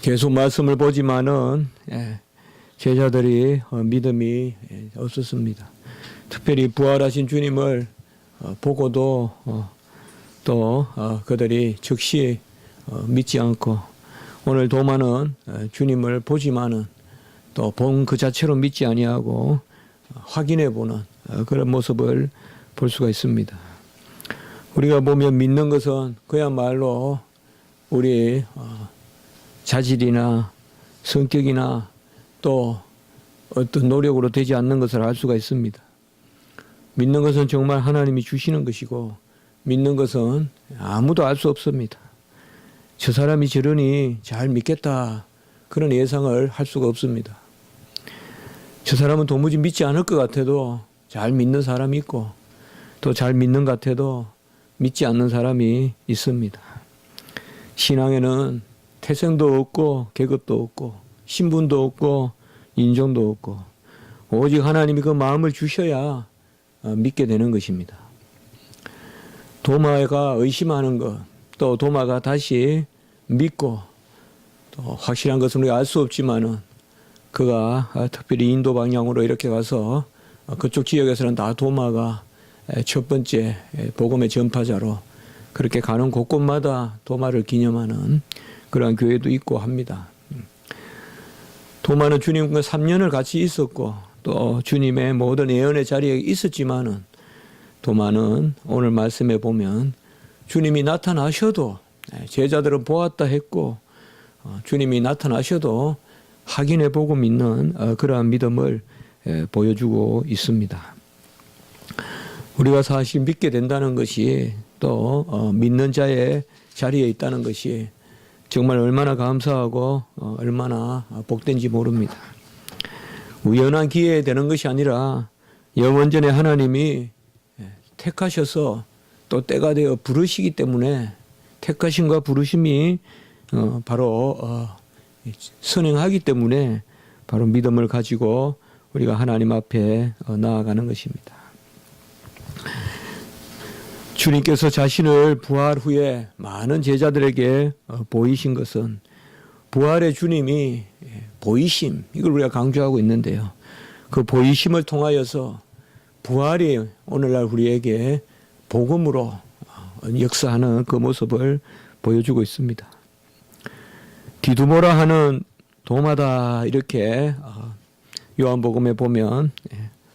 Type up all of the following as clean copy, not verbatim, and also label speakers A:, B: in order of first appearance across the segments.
A: 계속 말씀을 보지만은 제자들이 믿음이 없었습니다. 특별히 부활하신 주님을 보고도 또 그들이 즉시 믿지 않고, 오늘 도마는 주님을 보지만은 또 본 그 자체로 믿지 아니하고 확인해 보는 그런 모습을 볼 수가 있습니다. 우리가 보면 믿는 것은 그야말로 우리 자질이나 성격이나 또 어떤 노력으로 되지 않는 것을 알 수가 있습니다. 믿는 것은 정말 하나님이 주시는 것이고, 믿는 것은 아무도 알 수 없습니다. 저 사람이 저러니 잘 믿겠다, 그런 예상을 할 수가 없습니다. 저 사람은 도무지 믿지 않을 것 같아도 잘 믿는 사람이 있고, 또 잘 믿는 것 같아도 믿지 않는 사람이 있습니다. 신앙에는 태생도 없고 계급도 없고 신분도 없고 인종도 없고, 오직 하나님이 그 마음을 주셔야 믿게 되는 것입니다. 도마가 의심하는 것, 또 도마가 다시 믿고, 또 확실한 것은 우리가 알 수 없지만은 그가 특별히 인도 방향으로 이렇게 가서 그쪽 지역에서는 다 도마가 첫 번째 복음의 전파자로 그렇게 가는 곳곳마다 도마를 기념하는 그러한 교회도 있고 합니다. 도마는 주님과 3년을 같이 있었고, 또 주님의 모든 예언의 자리에 있었지만은, 도마는 오늘 말씀에 보면 주님이 나타나셔도 제자들은 보았다 했고, 주님이 나타나셔도 확인해 보고 믿는 그러한 믿음을 보여주고 있습니다. 우리가 사실 믿게 된다는 것이, 또 믿는 자의 자리에 있다는 것이 정말 얼마나 감사하고 얼마나 복된지 모릅니다. 우연한 기회에 되는 것이 아니라 영원전에 하나님이 택하셔서 또 때가 되어 부르시기 때문에, 택하심과 부르심이 바로 선행하기 때문에 바로 믿음을 가지고 우리가 하나님 앞에 나아가는 것입니다. 주님께서 자신을 부활 후에 많은 제자들에게 보이신 것은 부활의 주님이 보이심, 이걸 우리가 강조하고 있는데요. 그 보이심을 통하여서 부활이 오늘날 우리에게 복음으로 역사하는 그 모습을 보여주고 있습니다. 디두모라 하는 도마다, 이렇게 요한복음에 보면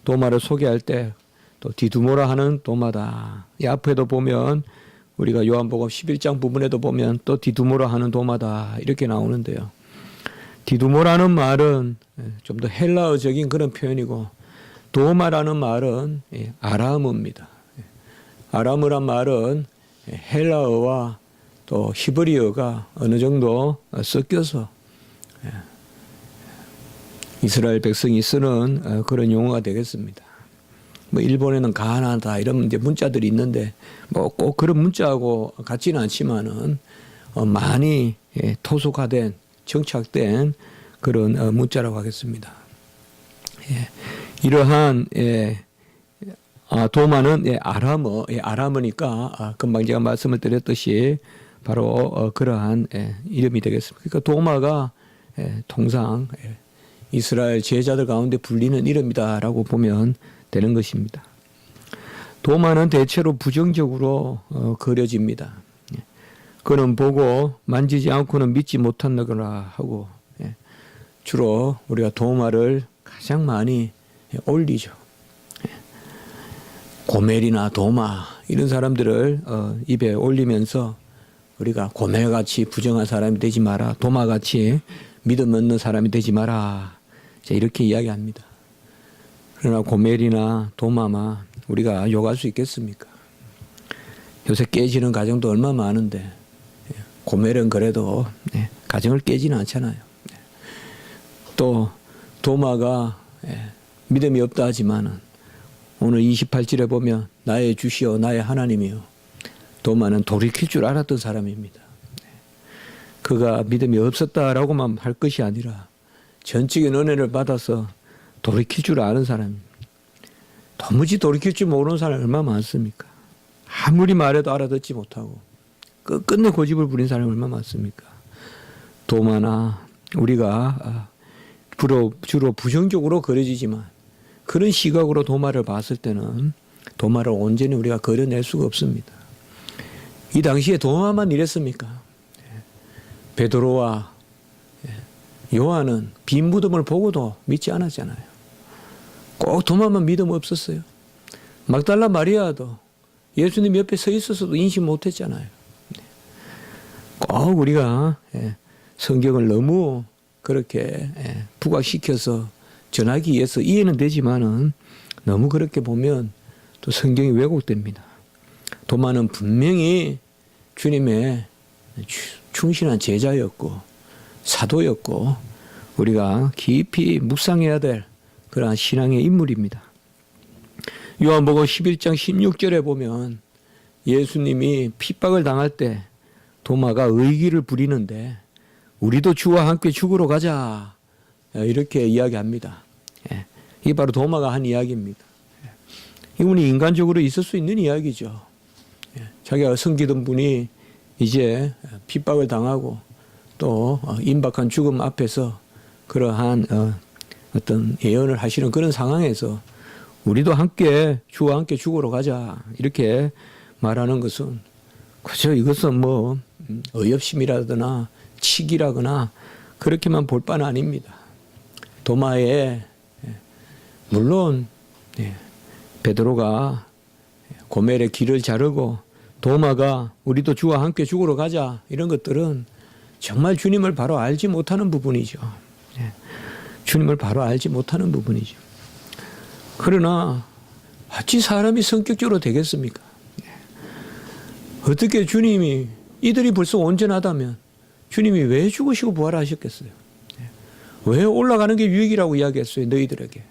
A: 도마를 소개할 때 또 디두모라 하는 도마다, 이 앞에도 보면 우리가 요한복음 11장 부분에도 보면 또 디두모라 하는 도마다 이렇게 나오는데요. 디두모라는 말은 좀 더 헬라어적인 그런 표현이고, 도마라는 말은 아람어입니다. 아람어란 말은 헬라어와 또 히브리어가 어느 정도 섞여서 이스라엘 백성이 쓰는 그런 용어가 되겠습니다. 뭐 일본에는 가나다 이런 이제 문자들이 있는데, 뭐 꼭 그런 문자하고 같지는 않지만은 많이 토속화된, 정착된 그런 문자라고 하겠습니다. 이러한 도마는 아람어, 아람어니까 금방 제가 말씀을 드렸듯이 바로 그러한 이름이 되겠습니다. 그러니까 도마가 통상 이스라엘 제자들 가운데 불리는 이름이다라고 보면 되는 것입니다. 도마는 대체로 부정적으로 그려집니다. 그는 보고 만지지 않고는 믿지 못한다거나 하고, 주로 우리가 도마를 가장 많이 올리죠. 고멜이나 도마 이런 사람들을 입에 올리면서 우리가 고멜같이 부정한 사람이 되지 마라, 도마같이 믿음 없는 사람이 되지 마라, 이렇게 이야기합니다. 그러나 고멜이나 도마만 우리가 욕할 수 있겠습니까? 요새 깨지는 가정도 얼마나 많은데, 고멜은 그래도 가정을 깨지는 않잖아요. 또 도마가 믿음이 없다 하지만은 오늘 28절에 보면 나의 주시오 나의 하나님이요, 도마는 돌이킬 줄 알았던 사람입니다. 그가 믿음이 없었다라고만 할 것이 아니라 전적인 은혜를 받아서 돌이킬 줄 아는 사람입니다. 도무지 돌이킬 줄 모르는 사람이 얼마나 많습니까? 아무리 말해도 알아듣지 못하고 끝내 고집을 부린 사람이 얼마나 많습니까? 도마나 우리가 주로 부정적으로 그려지지만 그런 시각으로 도마를 봤을 때는 도마를 온전히 우리가 그려낼 수가 없습니다. 이 당시에 도마만 이랬습니까? 베드로와 요한은 빈 무덤을 보고도 믿지 않았잖아요. 꼭 도마만 믿음 없었어요. 막달라 마리아도 예수님 옆에 서 있어서도 인식 못했잖아요. 꼭 우리가 성경을 너무 그렇게 부각시켜서 전하기 위해서 이해는 되지만은 너무 그렇게 보면 또 성경이 왜곡됩니다. 도마는 분명히 주님의 충실한 제자였고 사도였고 우리가 깊이 묵상해야 될 그러한 신앙의 인물입니다. 요한복음 11장 16절에 보면 예수님이 핍박을 당할 때 도마가 의기를 부리는데 우리도 주와 함께 죽으러 가자 이렇게 이야기합니다. 이게 바로 도마가 한 이야기입니다. 이분이 인간적으로 있을 수 있는 이야기죠. 자기가 섬기던 분이 이제 핍박을 당하고 또 임박한 죽음 앞에서 그러한 어떤 예언을 하시는 그런 상황에서 우리도 함께 주와 함께 죽으러 가자 이렇게 말하는 것은 그저 이것은 뭐 어이없심이라거나 치기라거나 그렇게만 볼 바는 아닙니다. 도마에 물론 베드로가 고멜의 길을 자르고 도마가 우리도 주와 함께 죽으러 가자 이런 것들은 정말 주님을 바로 알지 못하는 부분이죠. 주님을 바로 알지 못하는 부분이죠. 그러나 어찌 사람이 성격적으로 되겠습니까? 어떻게 주님이 이들이 벌써 온전하다면 주님이 왜 죽으시고 부활하셨겠어요? 왜 올라가는 게 유익이라고 이야기했어요? 너희들에게.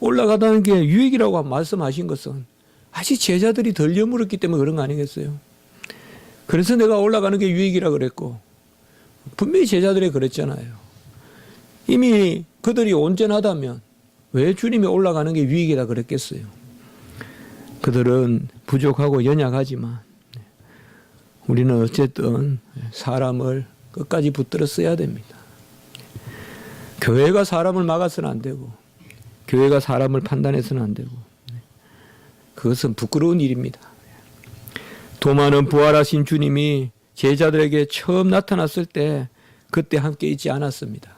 A: 올라가다는 게 유익이라고 말씀하신 것은 아직 제자들이 덜 여물었기 때문에 그런 거 아니겠어요? 그래서 내가 올라가는 게 유익이라고 그랬고 분명히 제자들이 그랬잖아요. 이미 그들이 온전하다면 왜 주님이 올라가는 게 유익이다 그랬겠어요? 그들은 부족하고 연약하지만 우리는 어쨌든 사람을 끝까지 붙들어 써야 됩니다. 교회가 사람을 막아서는 안 되고 교회가 사람을 판단해서는 안 되고 그것은 부끄러운 일입니다. 도마는 부활하신 주님이 제자들에게 처음 나타났을 때 그때 함께 있지 않았습니다.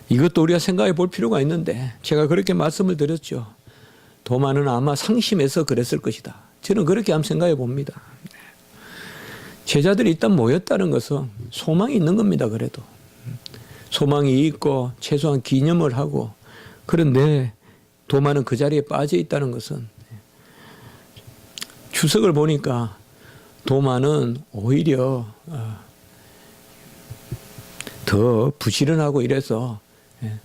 A: 이것도 우리가 생각해 볼 필요가 있는데 제가 그렇게 말씀을 드렸죠. 도마는 아마 상심해서 그랬을 것이다. 저는 그렇게 한번 생각해 봅니다. 제자들이 일단 모였다는 것은 소망이 있는 겁니다. 그래도 소망이 있고 최소한 기념을 하고 그런데 도마는 그 자리에 빠져 있다는 것은 추석을 보니까 도마는 오히려 더 부지런하고 이래서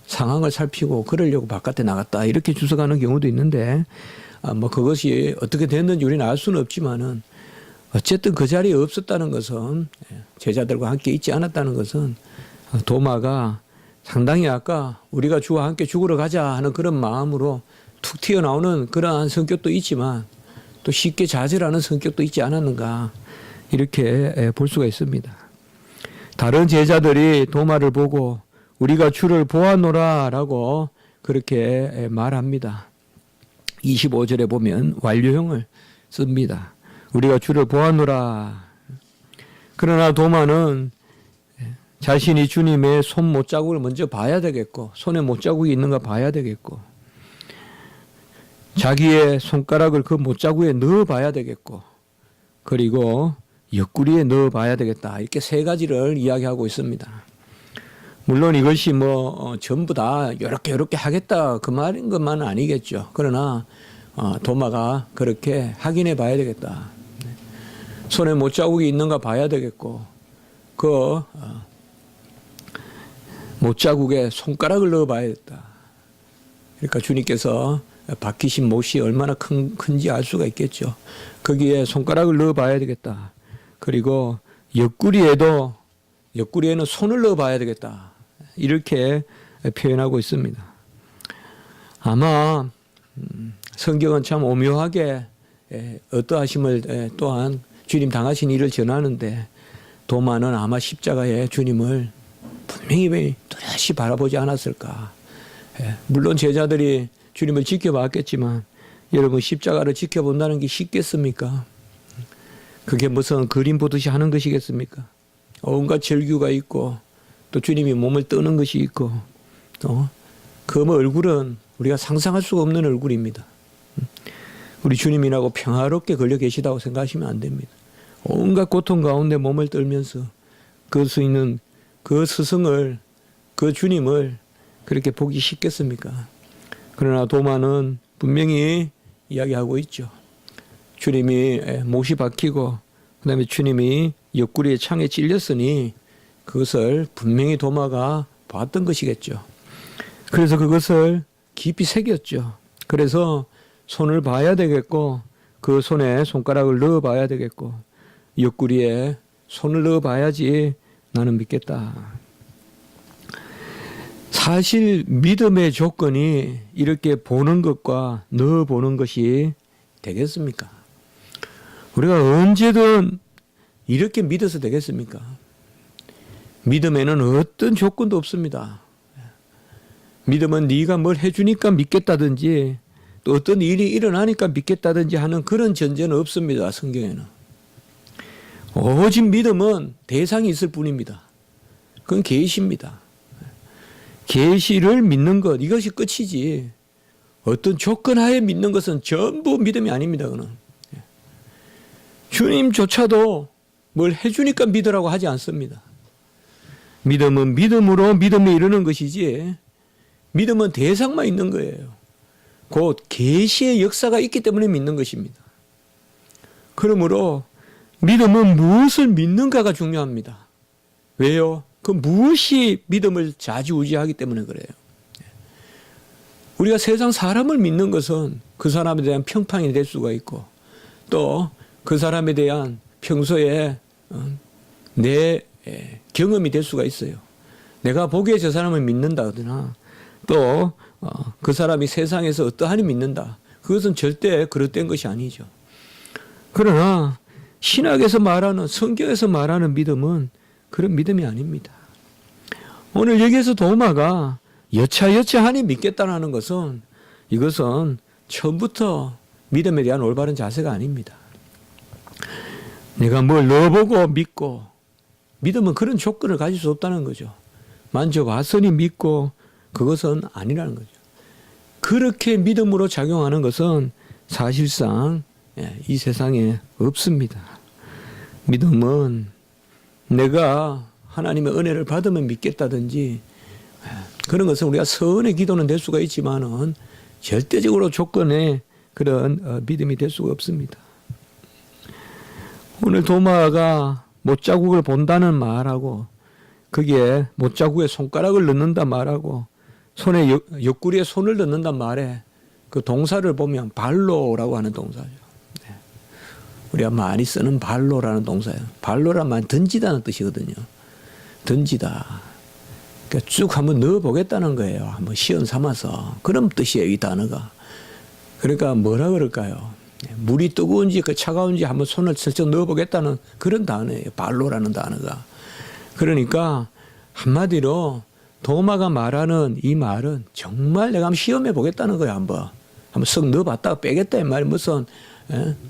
A: 상황을 살피고 그러려고 바깥에 나갔다 이렇게 주석하는 경우도 있는데 뭐 그것이 어떻게 됐는지 우리는 알 수는 없지만은 어쨌든 그 자리에 없었다는 것은 제자들과 함께 있지 않았다는 것은 도마가 상당히 아까 우리가 주와 함께 죽으러 가자 하는 그런 마음으로 툭 튀어나오는 그러한 성격도 있지만 또 쉽게 좌절하는 성격도 있지 않았는가 이렇게 볼 수가 있습니다. 다른 제자들이 도마를 보고 우리가 주를 보았노라 라고 그렇게 말합니다. 25절에 보면 완료형을 씁니다. 우리가 주를 보았노라. 그러나 도마는 자신이 주님의 손 못자국을 먼저 봐야 되겠고 손에 못자국이 있는가 봐야 되겠고 자기의 손가락을 그 못자국에 넣어 봐야 되겠고 그리고 옆구리에 넣어 봐야 되겠다. 이렇게 세 가지를 이야기하고 있습니다. 물론 이것이 전부 다 이렇게 하겠다 그 말인 것만은 아니겠죠. 그러나 도마가 그렇게 확인해 봐야 되겠다. 손에 못자국이 있는가 봐야 되겠고 그 못자국에 손가락을 넣어 봐야겠다. 그러니까 주님께서 박히신 못이 얼마나 큰지 알 수가 있겠죠. 거기에 손가락을 넣어 봐야 되겠다. 그리고 옆구리에는 손을 넣어 봐야 되겠다. 이렇게 표현하고 있습니다. 아마 성경은 참 오묘하게 어떠하심을 또한 주님 당하신 일을 전하는데 도마는 아마 십자가에 주님을 분명히 뚜렷이 바라보지 않았을까. 물론 제자들이 주님을 지켜봤겠지만 여러분 십자가를 지켜본다는 게 쉽겠습니까? 그게 무슨 그림 보듯이 하는 것이겠습니까? 온갖 절규가 있고 또 주님이 몸을 뜨는 것이 있고 또 그 얼굴은 우리가 상상할 수가 없는 얼굴입니다. 우리 주님이라고 평화롭게 걸려 계시다고 생각하시면 안 됩니다. 온갖 고통 가운데 몸을 떨면서 그 수 있는 그 스승을 그 주님을 그렇게 보기 쉽겠습니까? 그러나 도마는 분명히 이야기하고 있죠. 주님이 못이 박히고 그다음에 주님이 옆구리에 창에 찔렸으니 그것을 분명히 도마가 봤던 것이겠죠. 그래서 그것을 깊이 새겼죠. 그래서 손을 봐야 되겠고 그 손에 손가락을 넣어 봐야 되겠고 옆구리에 손을 넣어 봐야지 나는 믿겠다. 사실 믿음의 조건이 이렇게 보는 것과 넣어 보는 것이 되겠습니까? 우리가 언제든 이렇게 믿어서 되겠습니까? 믿음에는 어떤 조건도 없습니다. 믿음은 네가 뭘 해주니까 믿겠다든지 또 어떤 일이 일어나니까 믿겠다든지 하는 그런 전제는 없습니다. 성경에는. 오직 믿음은 대상이 있을 뿐입니다. 그건 계시입니다. 계시를 믿는 것 이것이 끝이지 어떤 조건 하에 믿는 것은 전부 믿음이 아닙니다. 그는 주님조차도 뭘 해주니까 믿으라고 하지 않습니다. 믿음은 믿음으로 믿음에 이르는 것이지 믿음은 대상만 있는 거예요. 곧 계시의 역사가 있기 때문에 믿는 것입니다. 그러므로 믿음은 무엇을 믿는가가 중요합니다. 왜요? 그 무엇이 믿음을 좌지우지하기 때문에 그래요. 우리가 세상 사람을 믿는 것은 그 사람에 대한 평판이 될 수가 있고 또 그 사람에 대한 평소에 내 경험이 될 수가 있어요. 내가 보기에 저 사람을 믿는다 하거나 또 그 사람이 세상에서 어떠하니 믿는다. 그것은 절대 그릇된 것이 아니죠. 그러나 신학에서 말하는 성경에서 말하는 믿음은 그런 믿음이 아닙니다. 오늘 여기에서 도마가 여차하니 믿겠다는 것은 이것은 처음부터 믿음에 대한 올바른 자세가 아닙니다. 내가 뭘 넣어보고 믿고 믿음은 그런 조건을 가질 수 없다는 거죠. 만져봤으니 믿고 그것은 아니라는 거죠. 그렇게 믿음으로 작용하는 것은 사실상 이 세상에 없습니다. 믿음은 내가 하나님의 은혜를 받으면 믿겠다든지 그런 것은 우리가 서은의 기도는 될 수가 있지만은 절대적으로 조건의 그런 믿음이 될 수가 없습니다. 오늘 도마가 못자국을 본다는 말하고 거기에 못자국에 손가락을 넣는다 말하고 손에 옆구리에 손을 넣는다 말에 그 동사를 보면 발로라고 하는 동사죠. 우리가 많이 쓰는 발로라는 동사예요. 발로란 말 던지다는 뜻이거든요. 던지다. 그러니까 쭉 한번 넣어보겠다는 거예요. 한번 시험 삼아서. 그런 뜻이에요, 이 단어가. 그러니까 뭐라 그럴까요? 물이 뜨거운지 차가운지 한번 손을 슬쩍 넣어보겠다는 그런 단어예요. 발로라는 단어가. 그러니까 한마디로 도마가 말하는 이 말은 정말 내가 한번 시험해 보겠다는 거예요. 한번 쓱 넣어봤다가 빼겠다 이 말이 무슨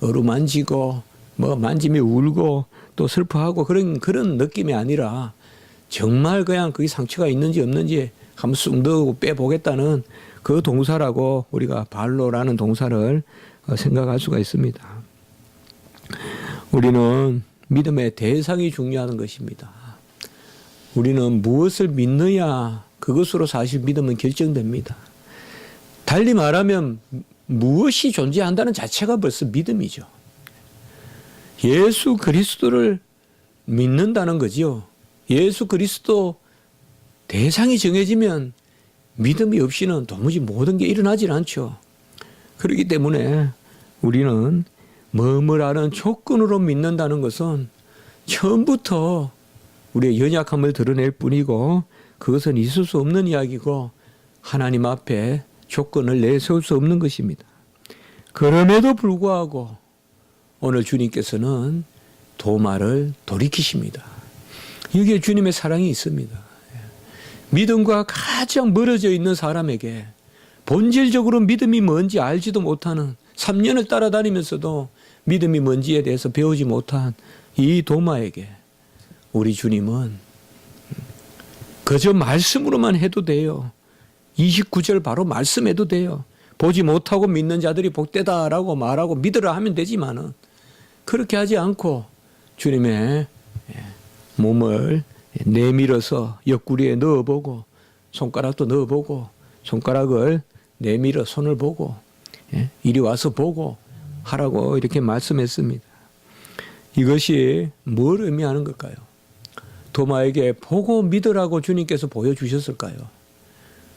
A: 어루만지고 뭐 만지면 울고 또 슬퍼하고 그런 느낌이 아니라 정말 그냥 그게 상처가 있는지 없는지 한번 쑥 넣고 빼보겠다는 그 동사라고 우리가 발로라는 동사를 생각할 수가 있습니다. 우리는 믿음의 대상이 중요한 것입니다. 우리는 무엇을 믿느냐 그것으로 사실 믿음은 결정됩니다. 달리 말하면 무엇이 존재한다는 자체가 벌써 믿음이죠. 예수 그리스도를 믿는다는 거죠. 예수 그리스도 대상이 정해지면 믿음이 없이는 도무지 모든 게 일어나질 않죠. 그렇기 때문에 우리는 뭐뭐라는 조건으로 믿는다는 것은 처음부터 우리의 연약함을 드러낼 뿐이고 그것은 있을 수 없는 이야기고 하나님 앞에 조건을 내세울 수 없는 것입니다. 그럼에도 불구하고 오늘 주님께서는 도마를 돌이키십니다. 여기에 주님의 사랑이 있습니다. 믿음과 가장 멀어져 있는 사람에게 본질적으로 믿음이 뭔지 알지도 못하는 3년을 따라다니면서도 믿음이 뭔지에 대해서 배우지 못한 이 도마에게 우리 주님은 그저 말씀으로만 해도 돼요. 29절 바로 말씀해도 돼요. 보지 못하고 믿는 자들이 복되다라고 말하고 믿으라 하면 되지만은 그렇게 하지 않고 주님의 몸을 내밀어서 옆구리에 넣어보고 손가락도 넣어보고 손가락을 내밀어 손을 보고 이리 와서 보고 하라고 이렇게 말씀했습니다. 이것이 뭘 의미하는 걸까요? 도마에게 보고 믿으라고 주님께서 보여주셨을까요?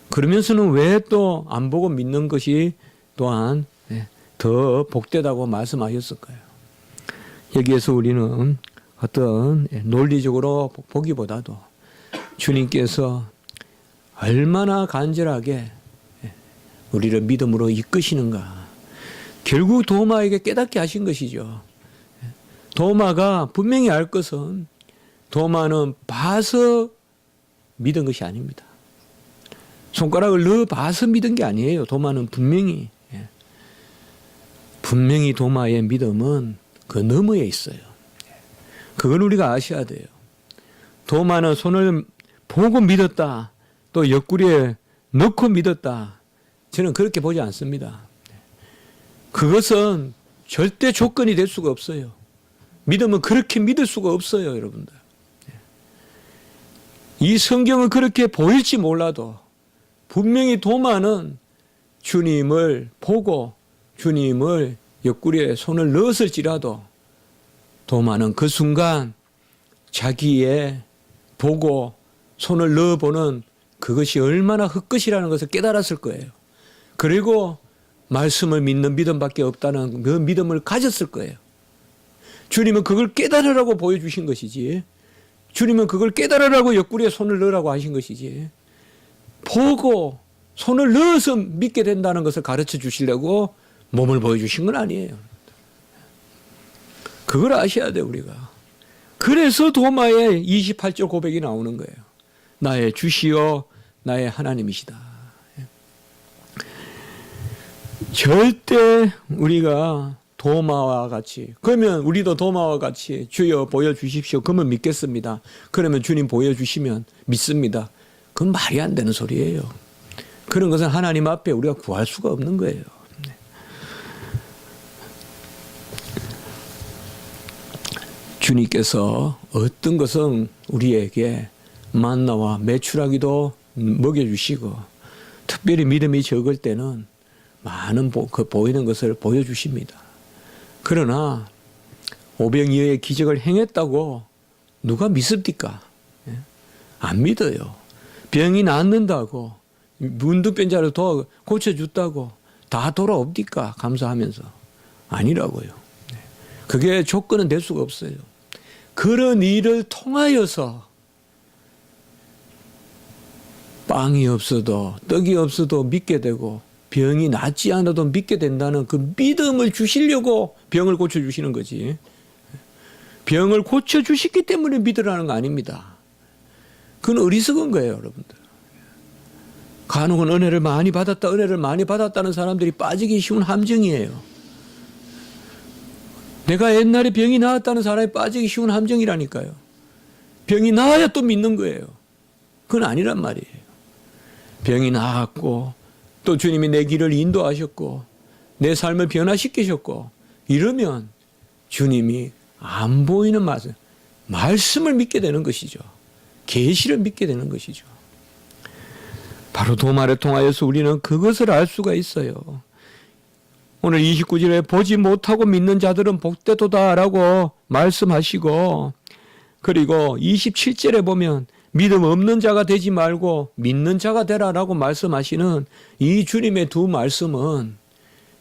A: 그러면서는 왜 또 안 보고 믿는 것이 또한 더 복되다고 말씀하셨을까요? 여기에서 우리는 어떤 논리적으로 보기보다도 주님께서 얼마나 간절하게 우리를 믿음으로 이끄시는가. 결국 도마에게 깨닫게 하신 것이죠. 도마가 분명히 알 것은 도마는 봐서 믿은 것이 아닙니다. 손가락을 넣어 봐서 믿은 게 아니에요. 도마는 분명히 도마의 믿음은 그 너머에 있어요. 그걸 우리가 아셔야 돼요. 도마는 손을 보고 믿었다. 또 옆구리에 넣고 믿었다. 저는 그렇게 보지 않습니다. 그것은 절대 조건이 될 수가 없어요. 믿음은 그렇게 믿을 수가 없어요, 여러분들. 이 성경은 그렇게 보일지 몰라도 분명히 도마는 주님을 보고 주님을 옆구리에 손을 넣었을지라도 도마는 그 순간 자기의 보고 손을 넣어보는 그것이 얼마나 헛것이라는 것을 깨달았을 거예요. 그리고 말씀을 믿는 믿음밖에 없다는 그 믿음을 가졌을 거예요. 주님은 그걸 깨달으라고 보여주신 것이지, 주님은 그걸 깨달으라고 옆구리에 손을 넣으라고 하신 것이지, 보고 손을 넣어서 믿게 된다는 것을 가르쳐 주시려고 몸을 보여주신 건 아니에요. 그걸 아셔야 돼요, 우리가. 그래서 도마의 28절 고백이 나오는 거예요. 나의 주시오, 나의 하나님이시다. 절대 우리가 도마와 같이, 그러면 우리도 도마와 같이 주여 보여주십시오. 그러면 믿겠습니다. 그러면 주님 보여주시면 믿습니다. 그건 말이 안 되는 소리예요. 그런 것은 하나님 앞에 우리가 구할 수가 없는 거예요. 주님께서 어떤 것은 우리에게 만나와 메추라기도 먹여주시고, 특별히 믿음이 적을 때는 많은 보이는 것을 보여주십니다. 그러나 오병이어의 기적을 행했다고 누가 믿습니까? 안 믿어요. 병이 낫는다고, 문둥병자를 고쳐줬다고 다 돌아옵니까? 감사하면서. 아니라고요. 그게 조건은 될 수가 없어요. 그런 일을 통하여서 빵이 없어도 떡이 없어도 믿게 되고 병이 낫지 않아도 믿게 된다는 그 믿음을 주시려고 병을 고쳐주시는 거지. 병을 고쳐주시기 때문에 믿으라는 거 아닙니다. 그건 어리석은 거예요, 여러분들. 간혹은 은혜를 많이 받았다는 사람들이 빠지기 쉬운 함정이에요. 내가 옛날에 병이 나았다는 사람이 빠지기 쉬운 함정이라니까요. 병이 나아야 또 믿는 거예요. 그건 아니란 말이에요. 병이 나았고 또 주님이 내 길을 인도하셨고 내 삶을 변화시키셨고 이러면 주님이 안 보이는 말씀을 믿게 되는 것이죠. 계시를 믿게 되는 것이죠. 바로 도마를 통하여서 우리는 그것을 알 수가 있어요. 오늘 29절에 보지 못하고 믿는 자들은 복되도다라고 말씀하시고, 그리고 27절에 보면 믿음 없는 자가 되지 말고 믿는 자가 되라라고 말씀하시는 이 주님의 두 말씀은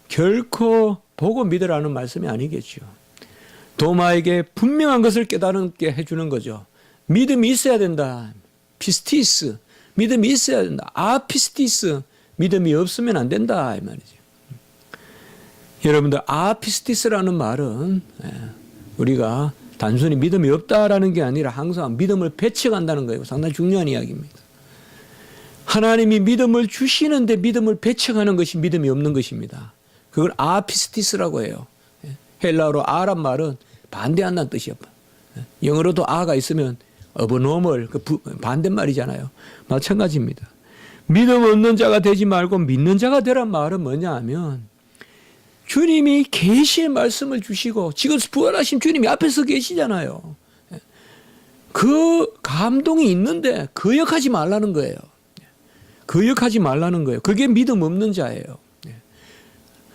A: 결코 보고 믿으라는 말씀이 아니겠죠. 도마에게 분명한 것을 깨달게 해주는 거죠. 믿음이 있어야 된다. 피스티스. 믿음이 있어야 된다. 아피스티스. 믿음이 없으면 안 된다. 이 말이죠. 여러분들, 아피스티스라는 말은 우리가 단순히 믿음이 없다라는 게 아니라 항상 믿음을 배척한다는 거예요. 상당히 중요한 이야기입니다. 하나님이 믿음을 주시는데 믿음을 배척하는 것이 믿음이 없는 것입니다. 그걸 아피스티스라고 해요. 헬라어로 아란 말은 반대한다는 뜻이에요. 영어로도 아가 있으면 abnormal, 반대말이잖아요. 마찬가지입니다. 믿음 없는 자가 되지 말고 믿는 자가 되란 말은 뭐냐 하면 주님이 계시의 말씀을 주시고 지금 부활하신 주님이 앞에서 계시잖아요. 그 감동이 있는데 거역하지 말라는 거예요. 거역하지 말라는 거예요. 그게 믿음 없는 자예요.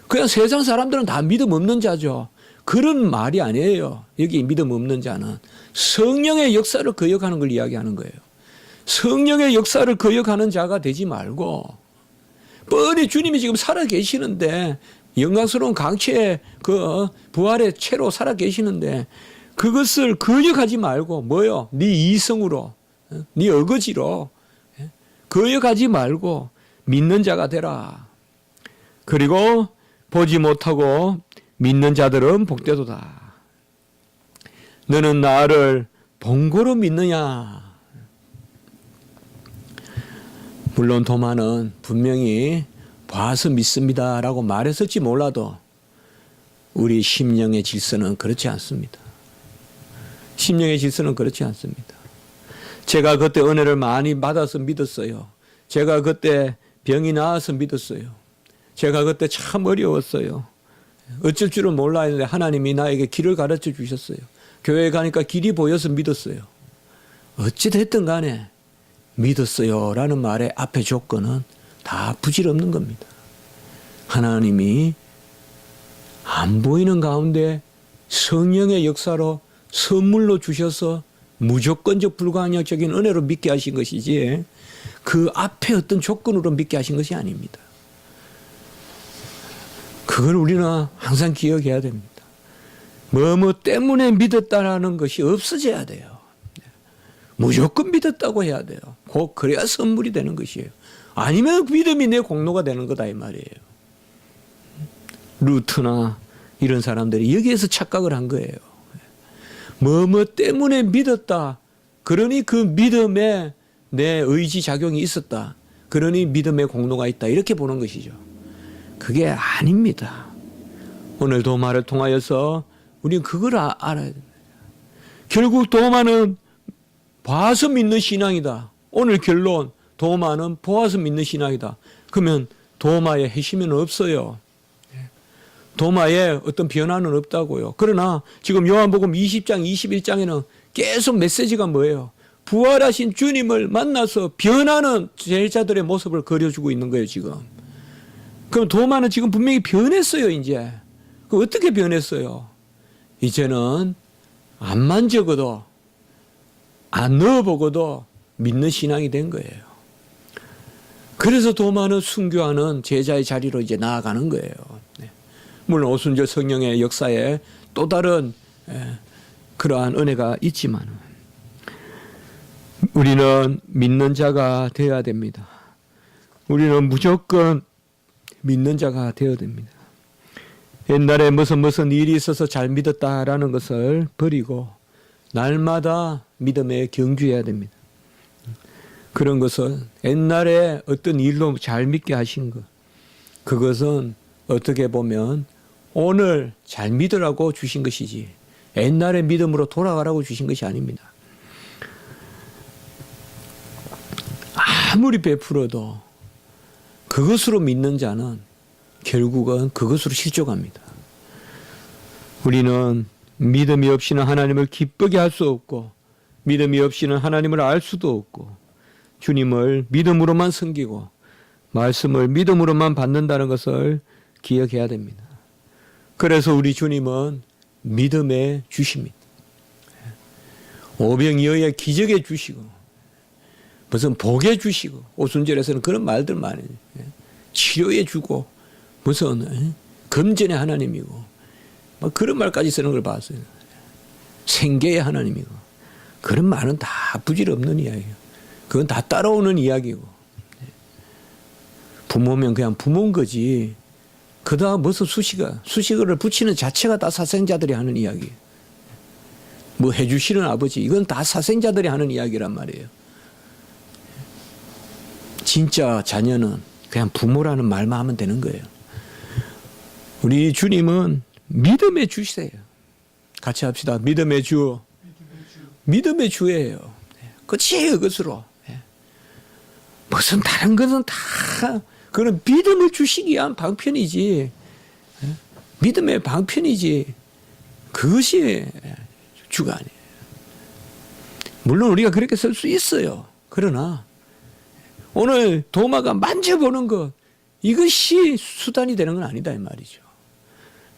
A: 그냥 세상 사람들은 다 믿음 없는 자죠. 그런 말이 아니에요. 여기 믿음 없는 자는 성령의 역사를 거역하는 걸 이야기하는 거예요. 성령의 역사를 거역하는 자가 되지 말고 뻔히 주님이 지금 살아 계시는데 영광스러운 강체의 그 부활의 채로 살아 계시는데 그것을 거역하지 말고 뭐요? 네 이성으로, 네 어거지로 거역하지 말고 믿는 자가 되라. 그리고 보지 못하고 믿는 자들은 복되도다. 너는 나를 본고로 믿느냐? 물론 도마는 분명히 봐서 믿습니다라고 말했을지 몰라도 우리 심령의 질서는 그렇지 않습니다. 심령의 질서는 그렇지 않습니다. 제가 그때 은혜를 많이 받아서 믿었어요. 제가 그때 병이 나아서 믿었어요. 제가 그때 참 어려웠어요. 어쩔 줄은 몰라 했는데 하나님이 나에게 길을 가르쳐 주셨어요. 교회에 가니까 길이 보여서 믿었어요. 어찌됐든 간에 믿었어요 라는 말의 앞에 조건은 다 부질없는 겁니다. 하나님이 안 보이는 가운데 성령의 역사로 선물로 주셔서 무조건적 불가항력적인 은혜로 믿게 하신 것이지 그 앞에 어떤 조건으로 믿게 하신 것이 아닙니다. 그걸 우리는 항상 기억해야 됩니다. 뭐 때문에 믿었다라는 것이 없어져야 돼요. 무조건 믿었다고 해야 돼요. 꼭 그래야 선물이 되는 것이에요. 아니면 믿음이 내 공로가 되는 거다 이 말이에요. 루트나 이런 사람들이 여기에서 착각을 한 거예요. 뭐 때문에 믿었다. 그러니 그 믿음에 내 의지 작용이 있었다. 그러니 믿음의 공로가 있다. 이렇게 보는 것이죠. 그게 아닙니다. 오늘 도마를 통하여서 우리는 그걸 알아야 됩니다. 결국 도마는 봐서 믿는 신앙이다. 오늘 결론 도마는 보아서 믿는 신앙이다. 그러면 도마의 핵심은 없어요. 도마에 어떤 변화는 없다고요. 그러나 지금 요한복음 20장 21장에는 계속 메시지가 뭐예요? 부활하신 주님을 만나서 변하는 제자들의 모습을 그려주고 있는 거예요 지금. 그럼 도마는 지금 분명히 변했어요 이제. 그럼 어떻게 변했어요? 이제는 안 만져고도 안 넣어보고도 믿는 신앙이 된 거예요. 그래서 도마는 순교하는 제자의 자리로 이제 나아가는 거예요. 물론 오순절 성령의 역사에 또 다른 그러한 은혜가 있지만 우리는 믿는 자가 되어야 됩니다. 우리는 무조건 믿는 자가 되어야 됩니다. 옛날에 무슨 일이 있어서 잘 믿었다라는 것을 버리고 날마다 믿음에 경주해야 됩니다. 그런 것은 옛날에 어떤 일로 잘 믿게 하신 것, 그것은 어떻게 보면 오늘 잘 믿으라고 주신 것이지 옛날의 믿음으로 돌아가라고 주신 것이 아닙니다. 아무리 베풀어도 그것으로 믿는 자는 결국은 그것으로 실족합니다. 우리는 믿음이 없이는 하나님을 기쁘게 할 수 없고 믿음이 없이는 하나님을 알 수도 없고 주님을 믿음으로만 섬기고 말씀을 믿음으로만 받는다는 것을 기억해야 됩니다. 그래서 우리 주님은 믿음의 주십니다. 오병이어의 기적에 주시고 무슨 복에 주시고 오순절에서는 그런 말들 많이 치료해 주고 무슨 금전의 하나님이고 그런 말까지 쓰는 걸 봤어요. 생계의 하나님이고 그런 말은 다 부질없는 이야기예요. 그건 다 따라오는 이야기고 부모면 그냥 부모인 거지 그다음 무슨 수식어를 붙이는 자체가 다 사생자들이 하는 이야기예요. 뭐 해주시는 아버지, 이건 다 사생자들이 하는 이야기란 말이에요. 진짜 자녀는 그냥 부모라는 말만 하면 되는 거예요. 우리 주님은 믿음의 주세요. 같이 합시다. 믿음의 주. 믿음의 주예요. 끝이에요, 그것으로. 무슨 다른 것은 다 그런 믿음을 주시기 위한 방편이지. 믿음의 방편이지. 그것이 주가 아니에요. 물론 우리가 그렇게 쓸 수 있어요. 그러나 오늘 도마가 만져보는 것, 이것이 수단이 되는 건 아니다 이 말이죠.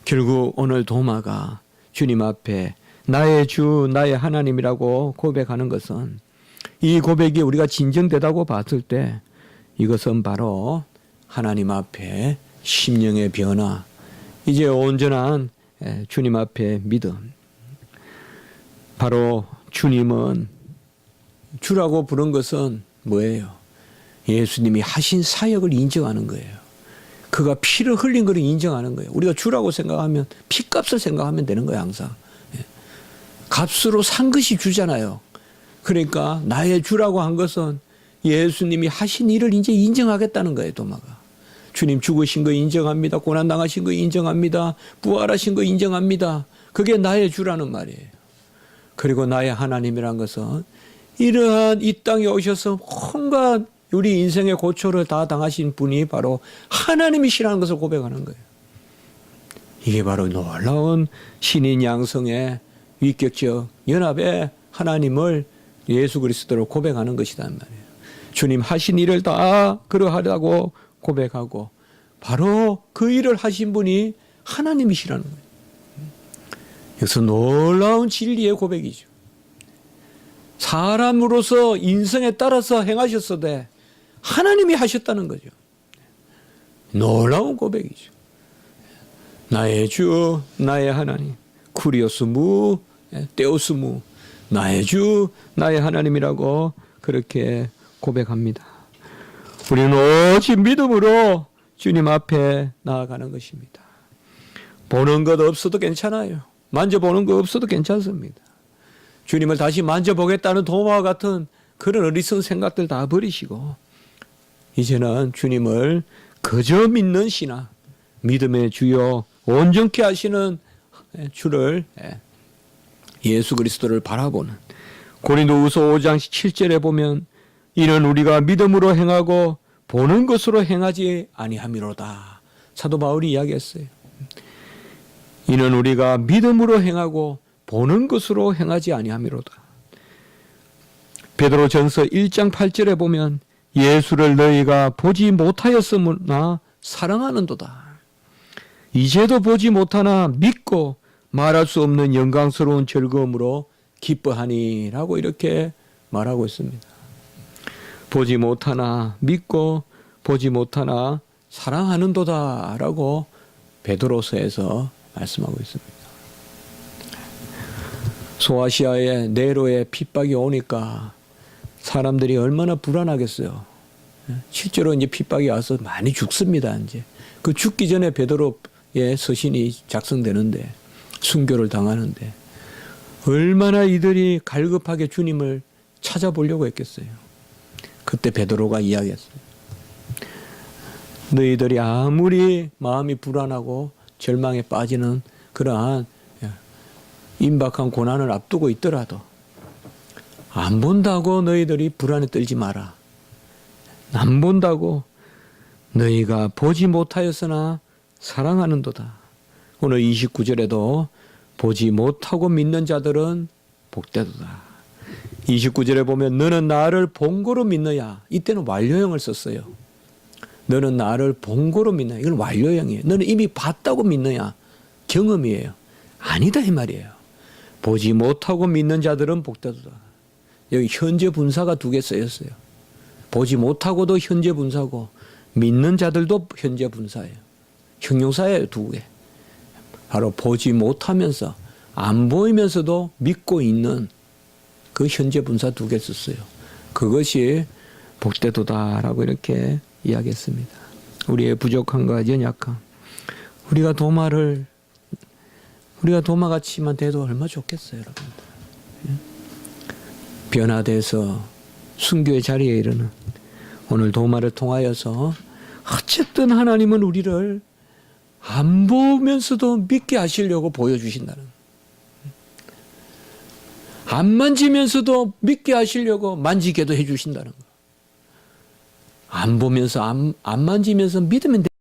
A: 결국 오늘 도마가 주님 앞에 나의 주, 나의 하나님이라고 고백하는 것은, 이 고백이 우리가 진정되다고 봤을 때 이것은 바로 하나님 앞에 심령의 변화, 이제 온전한 주님 앞에 믿음. 바로 주님은, 주라고 부른 것은 뭐예요? 예수님이 하신 사역을 인정하는 거예요. 그가 피를 흘린 것을 인정하는 거예요. 우리가 주라고 생각하면 피값을 생각하면 되는 거예요, 항상. 값으로 산 것이 주잖아요. 그러니까 나의 주라고 한 것은 예수님이 하신 일을 이제 인정하겠다는 거예요, 도마가. 주님 죽으신 거 인정합니다. 고난당하신 거 인정합니다. 부활하신 거 인정합니다. 그게 나의 주라는 말이에요. 그리고 나의 하나님이란 것은 이러한 이 땅에 오셔서 온갖 우리 인생의 고초를 다 당하신 분이 바로 하나님이시라는 것을 고백하는 거예요. 이게 바로 놀라운 신인 양성의 위격적 연합의 하나님을 예수 그리스도로 고백하는 것이란 말이에요. 주님 하신 일을 다 그러하다고 고백하고 바로 그 일을 하신 분이 하나님이시라는 거예요. 여기서 놀라운 진리의 고백이죠. 사람으로서 인성에 따라서 행하셨어도 하나님이 하셨다는 거죠. 놀라운 고백이죠. 나의 주, 나의 하나님. 쿠리오스무, 데오스무. 나의 주, 나의 하나님이라고 그렇게 고백합니다. 우리는 오직 믿음으로 주님 앞에 나아가는 것입니다. 보는 것 없어도 괜찮아요. 만져보는 것 없어도 괜찮습니다. 주님을 다시 만져보겠다는 도마와 같은 그런 어리석은 생각들 다 버리시고 이제는 주님을 그저 믿는 신앙, 믿음의 주요 온전케 하시는 주를, 예수 그리스도를 바라보는, 고린도후서 5장 7절에 보면 이는 우리가 믿음으로 행하고 보는 것으로 행하지 아니함이로다. 사도 바울이 이야기했어요. 이는 우리가 믿음으로 행하고 보는 것으로 행하지 아니함이로다. 베드로전서 1장 8절에 보면 예수를 너희가 보지 못하였으나 사랑하는도다. 이제도 보지 못하나 믿고 말할 수 없는 영광스러운 즐거움으로 기뻐하니라고 이렇게 말하고 있습니다. 보지 못하나 믿고 보지 못하나 사랑하는도다라고 베드로서에서 말씀하고 있습니다. 소아시아의 네로의 핍박이 오니까 사람들이 얼마나 불안하겠어요. 실제로 이제 핍박이 와서 많이 죽습니다. 이제 그 죽기 전에 베드로의 서신이 작성되는데 순교를 당하는데 얼마나 이들이 갈급하게 주님을 찾아보려고 했겠어요. 그때 베드로가 이야기했어요. 너희들이 아무리 마음이 불안하고 절망에 빠지는 그러한 임박한 고난을 앞두고 있더라도 안 본다고 너희들이 불안에 떨지 마라. 안 본다고 너희가 보지 못하였으나 사랑하는도다. 오늘 29절에도 보지 못하고 믿는 자들은 복되도다. 29절에 보면 너는 나를 본고로 믿느냐. 이때는 완료형을 썼어요. 너는 나를 본고로 믿느냐. 이건 완료형이에요. 너는 이미 봤다고 믿느냐. 경험이에요. 아니다 이 말이에요. 보지 못하고 믿는 자들은 복되도다. 여기 현재 분사가 2개 쓰였어요. 보지 못하고도 현재 분사고 믿는 자들도 현재 분사예요. 형용사예요. 2개. 바로 보지 못하면서 안 보이면서도 믿고 있는 그 현재 분사 2개 썼어요. 그것이 복되도다라고 이렇게 이야기했습니다. 우리의 부족함과 연약함. 우리가 도마같이만 돼도 얼마나 좋겠어요, 여러분. 변화돼서 순교의 자리에 이르는 오늘 도마를 통하여서 어쨌든 하나님은 우리를 안 보면서도 믿게 하시려고 보여주신다는, 안 만지면서도 믿게 하시려고 만지게도 해주신다는 거. 안 보면서 안 만지면서 믿으면 돼.